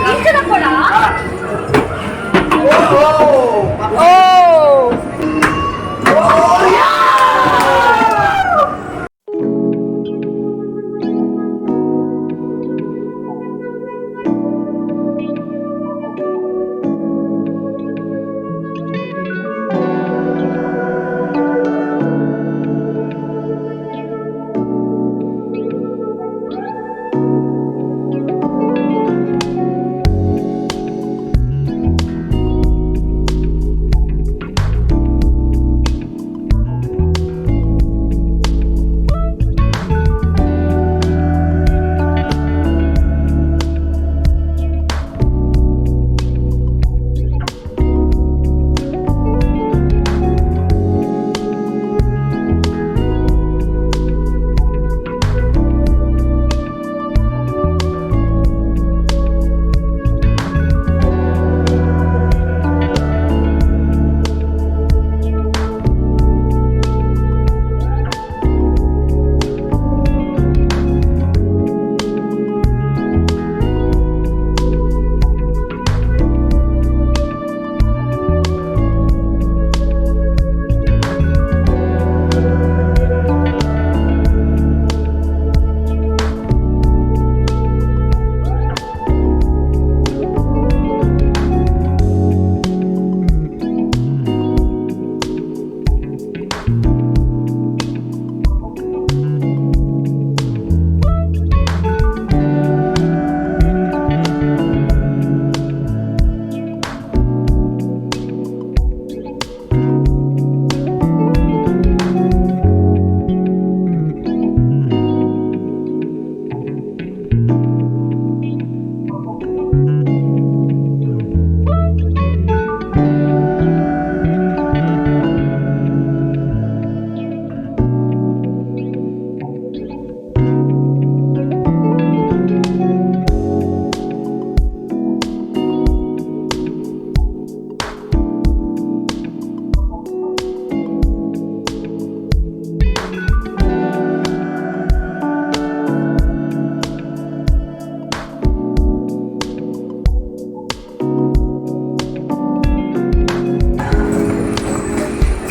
[SPEAKER 3] ಇಂಚನ ಕೂಡ
[SPEAKER 1] ಓ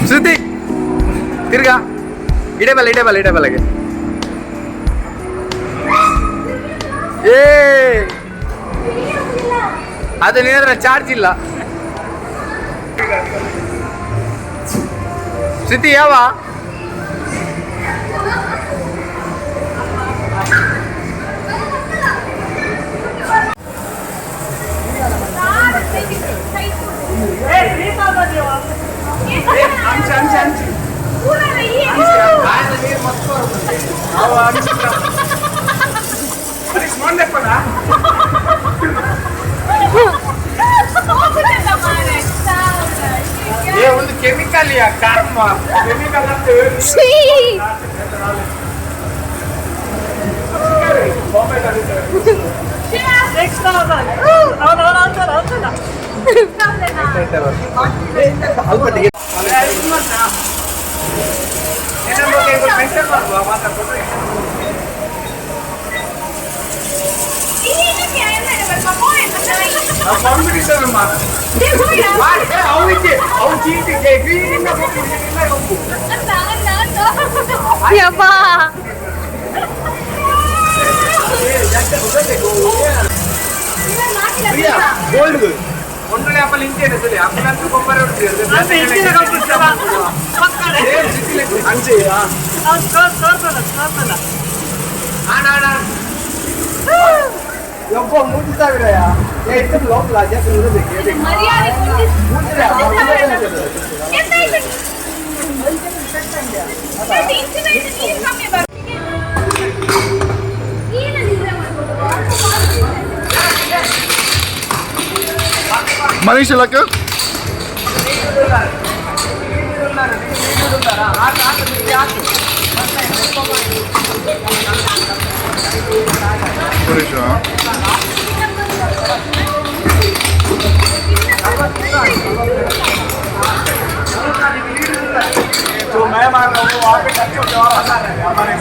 [SPEAKER 2] ಶ್ರುತಿ ತಿರ್ಗಾ ಇಡಬಲ್ಲಗೆ ಏ ಅದು ನಿನ್ನ ಚಾರ್ಜ್ ಇಲ್ಲ. ಶ್ರುತಿ ಯಾವ ಒಂದು ಕೆಮಿಕಲ್ ಕೆಮಿಕಲ್ ಕಾಂಪಿಟೇಷನ್
[SPEAKER 1] ಯಪ್ಪಾ
[SPEAKER 4] ಗೋಲ್ಡ್
[SPEAKER 2] ಒಂದು ಆಪಲ್ ಇಂಚೇನೆ ಸರಿ ಅಪ್ಪನಂತೂ ಕೊಬ್ಬರಿ ಹೊಡ್ತೀವಿ
[SPEAKER 4] ಯಪ್ಪ 3000 ಎಷ್ಟು ಲೋಕಲ್ ಜಾಸ್ತಿ ಇರಬೇಕು
[SPEAKER 5] Manisha Laka?
[SPEAKER 4] तो मैं मान रहा हूँ वहाँ पे टच और हमारे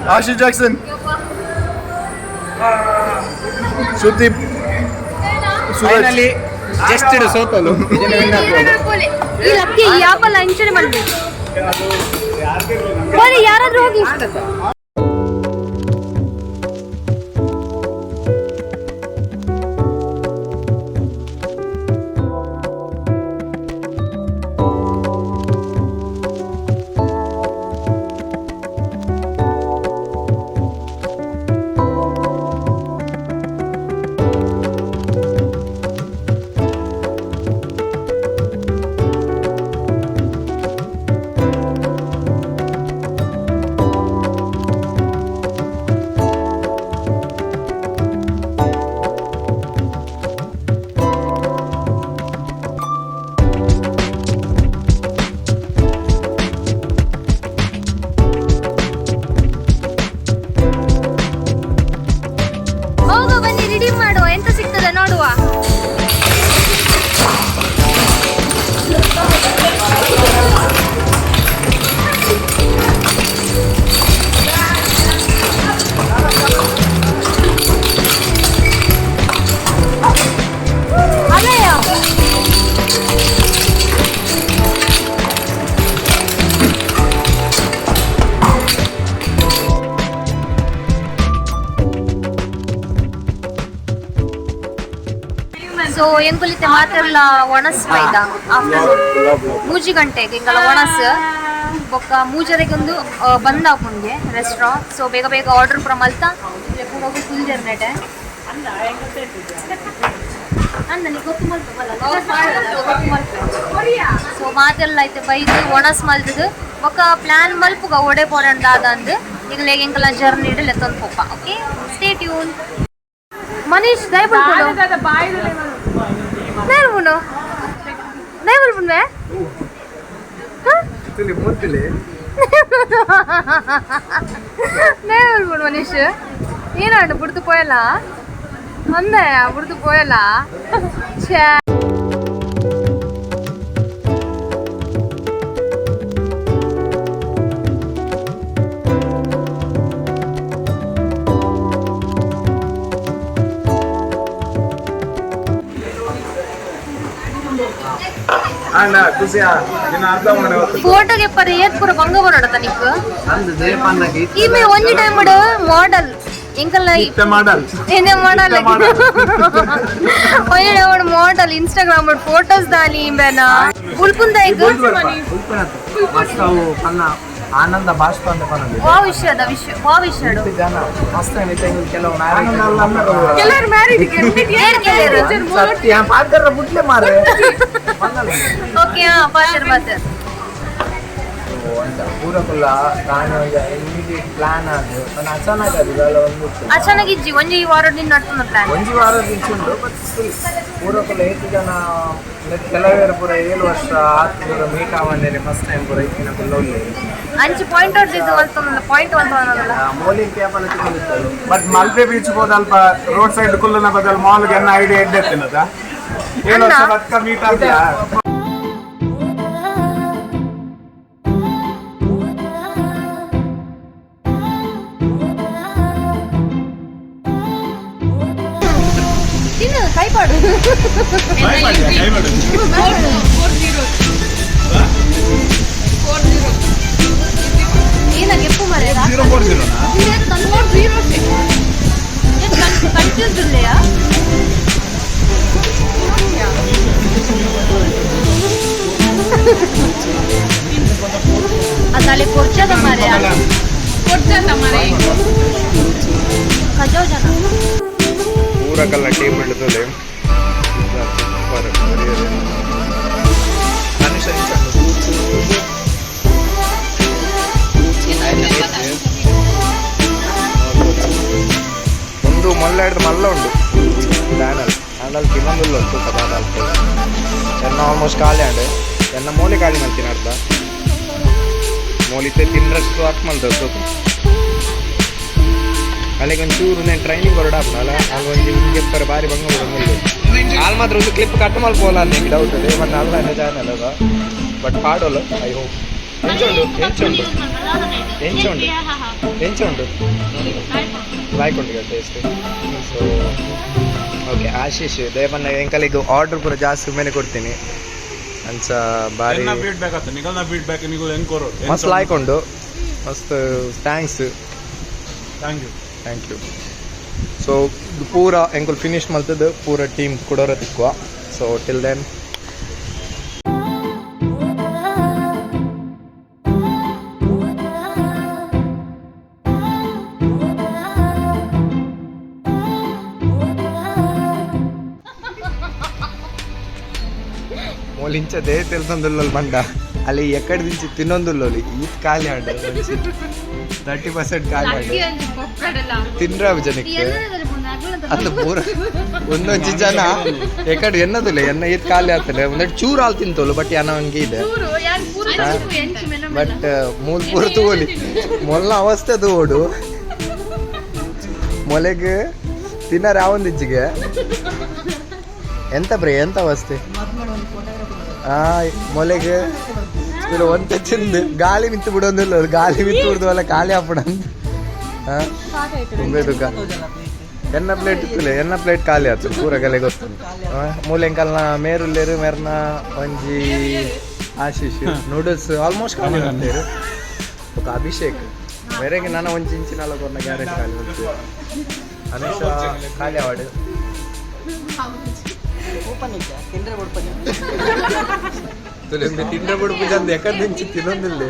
[SPEAKER 5] Ashish Jackson. Shruti.
[SPEAKER 2] Finally just ಸೋತಲು
[SPEAKER 1] ಈ ಲಕ್ಕಿ ಯಾಪಲ್ಲ ಇಂಚನೆ ಮಾಡ್ಬೇಕು ಬರೀ ಯಾರಾದ್ರೂ ಹೋಗಿ ಸೊ ಎಂಕುಲಿತೆ ಮಾತೆಲ್ಲ ಒಣಸ್ ಬೈದ ಮೂಜಿ ಗಂಟೆಗೆ ಇಂಕಲ ಒಣಸ್ ಬೊಕ್ಕ ಮೂಜರೆಗೆ ಒಂದು ಬಂದ ಹಾಕೊಂಡೆ ರೆಸ್ಟೋರೆಂಟ್ ಸೊ ಬೇಗ ಬೇಗ ಆರ್ಡರ್ ಪುರ ಮಲ್ತ ಹೋಗಿ ಫುಲ್ ಜರ್ನೆಟೆ ಅಂದ ಗೊತ್ತು ಸೊ ಮಾತೆಲ್ಲ ಐತೆ ಬೈದು ಒಣಸ್ ಮಲ್ತದು ಬೊಕ್ಕ ಪ್ಲಾನ್ ಮಲ್ಪುಗ ಒಡೆ ಪೋರಂಡಾದ ಅಂದು ಈಗ ಎಂಕಲ ಜರ್ನಿ ಇಡಲೆ ತಂದು ಪೋಪ ಓಕೆ ಸ್ಟೇ ಟ್ಯೂನ್ ಮನೀಶ್ ದಯಪಡ್ಕೊಂಡು నేర్పును నేర్పును నేర్పును మనీష్ ఏనాడు బుడుతు పోయలా అందే బుడుతు పోయలా ఛే ಫೋಟೋಗೆ ಪರ ಏತ್ ಪುರ ಬಂಗ ಬರೋಡತ ನಿಕ್ಕು ಇಮೆ ಒಂಜಿ ಟೈಮ್ ಮಾಡೆಲ್ ಎಂಕಲ್ಲ ಮಾಡೆಲ್ ಏನೇ ಮಾಡಲ್ಲ ಒಂಜಿ ಟೈಮ್ ಮಾಡೆಲ್ ಇನ್ಸ್ಟಾಗ್ರಾಮ್ ಫೋಟೋಸ್ ದಾನಿ ಇಂಬೆನ ಉಲ್ಪುಂದ ಈಗ
[SPEAKER 2] ಆನಂದ ಬಾಷ್ಪ ಅಂತ ಬಂದಿದೆ
[SPEAKER 1] ವಾ ವಿಷಯದ
[SPEAKER 2] ಜನ ಮಸ್ತ್ ಏನಿದೆ ಕೆಲವು
[SPEAKER 3] ಕೆಲವರು ಮ್ಯಾರೇಜ್
[SPEAKER 2] ಸತ್ಯ ಪಾತ್ರ ಬುಟ್ಲೆ ಮಾರೆ
[SPEAKER 1] ಓಕೆ ಪಾಚರ್ ಪಾಚರ್
[SPEAKER 2] ಪೂರಕುಲ್ಲ ನಾನು ಇಮಿಡಿಯೇಟ್ ಪ್ಲಾನ್ ಅದು ನಾನು ಅಚಾನಕ್ ಅದು ಒಂದು
[SPEAKER 1] ಅಚಾನಕ್ ಇಜ್ಜಿ ಒಂಜಿ ವಾರದಿಂದ ನಡ್ತುನ ಪ್ಲಾನ್
[SPEAKER 2] ಒಂಜಿ ವಾರದಿಂದ ಉಂಟು ಬಟ್ ಸ್ಟಿಲ್ ಪೂರಕುಲ್ಲ 8 ಜನ ಕೆಲವೇರು ಪೂರ 7 ವರ್ಷ ಆತ್ಮೂರ ಮೀಟ್ ಆವಣ್ಣೆ ಫಸ್ಟ್ ಟೈಮ್ ಪೂರ ಇತ್ತಿನ ಕುಲ್ಲೋಗ್ಲಿ
[SPEAKER 1] ಅಂಚಿ ಪಾಯಿಂಟ್ ಔಟ್ ಇದು ಅಂತಂದ ಪಾಯಿಂಟ್ ಅಂತಂದಲ್ಲ
[SPEAKER 2] ಮೋಲಿ ಕ್ಯಾಪಲ್ಲಿ ತಿಳ್ಕೊಂಡಿತ್ತು
[SPEAKER 4] ಬಟ್ ಮಲ್ಪೆ ಬೀಚ್ ಹೋದಲ್ಪ ರೋಡ್ ಸೈಡ್ ಕುಲ್ಲನ ಬದಲು ಮಾಲ್ಗೆ ಎನ್ನ ಐಡಿಯಾ ಎಡ್ಡೆತ್ತಿನದ ಏನು ವರ್ಷ ಬದ್ಕ ಮೀಟ್ ಆಗ್ತಾ
[SPEAKER 1] ಕೈಪಾಡು ಏನಾಗಿ ಎಪ್ಪು ಮರೆ ಕನ್ಫ್ಯೂಸ್ ಇಲ್ಲೆಯಾ ಅದಾಲೆ ಕೊರ್ಚದ ಮರೆ ಕಜಾವ್ ಜನ
[SPEAKER 2] ಪೂರಕಲ್ಲ ಟೀಮ್ ಹಿಡಿದಲೆ ಒಂದು ಮೊಲ್ಲಾಡಿದ ಮಲ್ಲ ಉಂಟು ದಾನಲ್ ಇನ್ನೊಂದು ಉಂಟು ಪದಾರ್ಥ ಎನ್ನ ಆಲ್ಮೋಸ್ಟ್ ಖಾಲಿ ಅಂಡೆ ಎನ್ನ ಮೂಲೆ ಖಾಲಿ ಮಾಡ್ತೀನಿ ಅರ್ಧ ಮೂಲಿತೆ ತಿನ್ನರಷ್ಟು ಹಾಕಿ ಮಲ್ತದ್ದು ಅಲ್ಲಿಗೆ ಒಂಚೂರು ನಾನು ಟ್ರೈನಿಂಗ್ ಹೊರಡಾಪಲ್ಲ ಅಲ್ಲಿ ಒಂದು ಹಿಂಗೆ ಬಾರಿ ಬಂದು ಅಲ್ಲಿ ಮಾತ್ರ ಒಂದು ಕ್ಲಿಪ್ ಕಟ್ ಮಲ್ಪೋಲ್ಲ ನನಗೆ ಡೌಟ್ ಇದೆ ಮತ್ತು ಅಲ್ಲ ನನ್ನ ಚಾನಲ್ ಅದ ಬಟ್ ಪಾಡೋಲ್ಲ ಐ ಹೋಪ್ ಎಂಚುಂಡು ಬಾಯ್ಕೊಂಡು ಟೇಸ್ಟ್ ಸೊ ಓಕೆ ಆಶೀಶ್ ದೇವನ್ನ ಎಂಕಲಿಗೆ ಆರ್ಡರ್ ಪೂರ ಜಾಸ್ತಿ ಮೇಲೆ ಕೊಡ್ತೀನಿ ಅಂಚ ಬಾರಿ ಮಸ್ತ್ ಲಾಯ್ಕೊಂಡು ಮಸ್ತ್ ಥ್ಯಾಂಕ್ಸ್ ಥ್ಯಾಂಕ್ ಯು ಸೊ ಇದು ಪೂರ ಎಂಕಲ್ ಫಿನಿಶ್ ಮಲ್ತದ್ದು ಪೂರ ಟೀಮ್ ಕೊಡೋರ ತಿಕ್ಕುವ ಸೊ ಟಿಲ್ ದೆನ್ మొలించదే తెలుసందుల్లో మండ ಅಲ್ಲಿ ఎక్కడి నుంచి తినొందుల్లోలి ఈత్ ఖాళీ ఆడు 30% ಖಾಲಿ ಆಡು ತಿನ್ರಾವ್ ಜನಕ್ಕೆ ಅದು ಪೂರ ಒಂದೊಂದು ಜನ ಎಕಡೆ ಎನ್ನದಿಲ್ಲ ಎನ್ನ ಈತ್ ಖಾಲಿ ಆಗ್ತದೆ ಒಂದೆರಡು ಚೂರು ಹಾಲು ತಿಂತೋಲು ಬಟ್ ಅನ್ನ ಹಂಗೆ ಇದೆ ಬಟ್ ಮೂಲ ಪೂರ ತಗೋಲಿ ಮೊಲ್ಲ ಅವಸ್ಥೆ ತಗೋಡು ಮೊಲೆಗೆ ತಿನ್ನರ ಯಾವೊಂದಿಜ್ಜಿಗೆ ಎಂತ ಬ್ರೇ ಎಂತ ಅವಸ್ಥೆ ಮೊಲೆಗೆ ಒಂತೆ ತಿಂದು ಗಾಳಿ ಮಿತ್ತು ಬಿಡೋದಿಲ್ಲ ಗಾಳಿ ಮಿತ್ತು ಬಿಡ್ದವಲ್ಲ ಖಾಲಿ ಹಾಪಡ ದುಃಖ ಎನ್ನ ಪ್ಲೇಟ್ ಇತ್ತಲ್ಲ ಎನ್ನ ಪ್ಲೇಟ್ ಖಾಲಿ ಆಯ್ತು ಪೂರ ಗಲೆ ಗೊತ್ತು ಮೂಲೆಂಕಲ್ನ ಮೇರುಲ್ಲೇರು ಮೆರ್ನ ಒಂಜಿ ಆಶೀಶ್ ನೂಡಲ್ಸ್ ಆಲ್ಮೋಸ್ಟ್ ಖಾಲಿ ಅಂತೇರು ఒక ಅಭಿಷೇಕ್ ಬೇರೆಗೆ ನಾನು ಒಂಚಿ ಇಂಚಿನ ಕೊರ್ನ ಗ್ಯಾರೆಂಟಿ ಖಾಲಿ ಹೋಗ್ತೀವಿ ಅನುಷ ಖಾಲಿ ಆವಾಡು ತಿಂಡ್ರೆ ಬುಡುಪು ಜಂದು ಎಕಡೆ ದಿಂಚಿ ತಿನ್ನೊಂದಿಲ್ಲ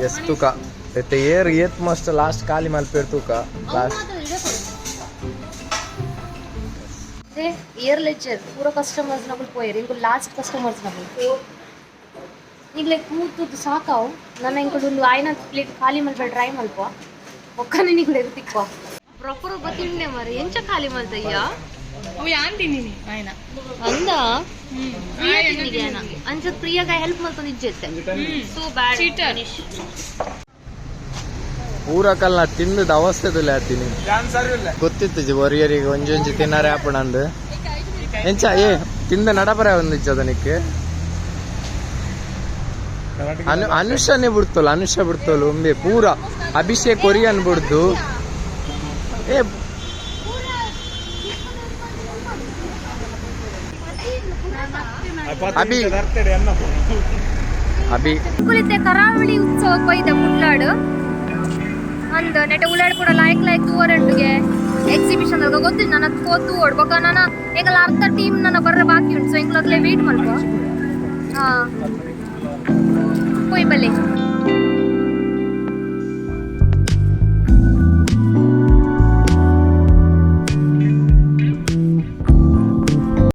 [SPEAKER 2] ಎಷ್ಟು ತೂಕ అయితే ಏತ್ ಮಸ್ಟ್ ಲಾಸ್ಟ್ ಖಾಲಿ ಮಲ್ಪೇರು ತೂಕ ಲಾಸ್ಟ್
[SPEAKER 1] ಇಯರ್ ಲೆಕ್ಚರ್ ಪೂರ ಕಸ್ಟಮರ್ಸ್ ನಗಳು ಪೋಯರು ಇಂಕು ಲಾಸ್ಟ್ ಕಸ್ಟಮರ್ಸ್ ನಗಳು ಈಗ ಲೈಕ್ ಕೂತು ಸಾಕಾವು ನನ್ನ ಇಂಕೊಂಡು ಒಂದು ಆಯ್ನ ಪ್ಲೇಟ್ ಖಾಲಿ ಮಲ್ಪೇರು ಟ್ರೈ ಮಲ್ಪ ಒಕ್ಕನೆ ನಿಗಳು ಎರುತಿಕ್ಕೋ ಪ್ರಾಪರ್ ಒಬ್ಬ ತಿಂಡೆ ಮಾರಿ ಎಂಚ ಖಾಲಿ ಮಲ್ತಯ್ಯ
[SPEAKER 3] ಅವು ಯಾನ್ ತಿನ್ನಿನಿ ಆಯ್ನ
[SPEAKER 1] ಅಂದ ಪ್ರಿಯ ತಿನ್ನಿಗೆ ಆಯ್ನ ಅಂಚ ಪ್ರಿಯಾಗ ಹೆಲ್ಪ್ ಮಲ್ಕೊಂಡು ಇಜ್ಜೆತ್ತೆ ಸೋ ಬ್ಯಾಡ್
[SPEAKER 3] ಚೀಟರ್
[SPEAKER 2] ಪೂರ ಕಲ್ಲ ತಿಂದದ ಅವಸ್ಥೆದಲ್ಲಿ ಆತೀನಿ ಗೊತ್ತಿತ್ತು ಜಿ ಒರಿಯರಿಗೆ ಒಂಜೊಂಜಿ ತಿನ್ನಾರೆ ಆಪಣ ಅಂದು ಎಂಚ ತಿಂದ ನಡಪರ ಒಂದಿಚ್ಚದ ನಿಕ್ಕೆ ಅನುಷನೇ ಬಿಡ್ತೋಲ್ಲ ಅನುಷ ಬಿಡ್ತೋಲು ಒಮ್ಮೆ ಪೂರ ಅಭಿಷೇಕ್ ಕೊರಿಯನ್ ಬಿಡ್ದು ಅಭಿ
[SPEAKER 1] ಕುಲಿತೆ ಕರಾವಳಿ ಉತ್ಸವಕ್ಕೆ ಹೋಯ್ದ ಕುಡ್ಲಾಡು ಅಂದ ನೆಟ ಉಳ್ಳಾಡ್ ಕೂಡ ಲಾಯ್ಕ್ ತೂವರೆಂಡುಗೆ ಎಕ್ಸಿಬಿಷನ್ ಗೊತ್ತಿಲ್ಲ ನನ್ನ ತೋತು ಓಡ್ಬೇಕ ನಾನು ಈಗಲ್ಲ ಅರ್ಧ ಟೀಮ್ ನನ್ನ ಬರ್ರೆ ಬಾಕಿ ಉಂಟು ಸೊ ಇಂಗ್ಲೇ ವೇಟ್ ಮಲ್ಪ ಹಾ ಕೊಯ್ ಬಲೆ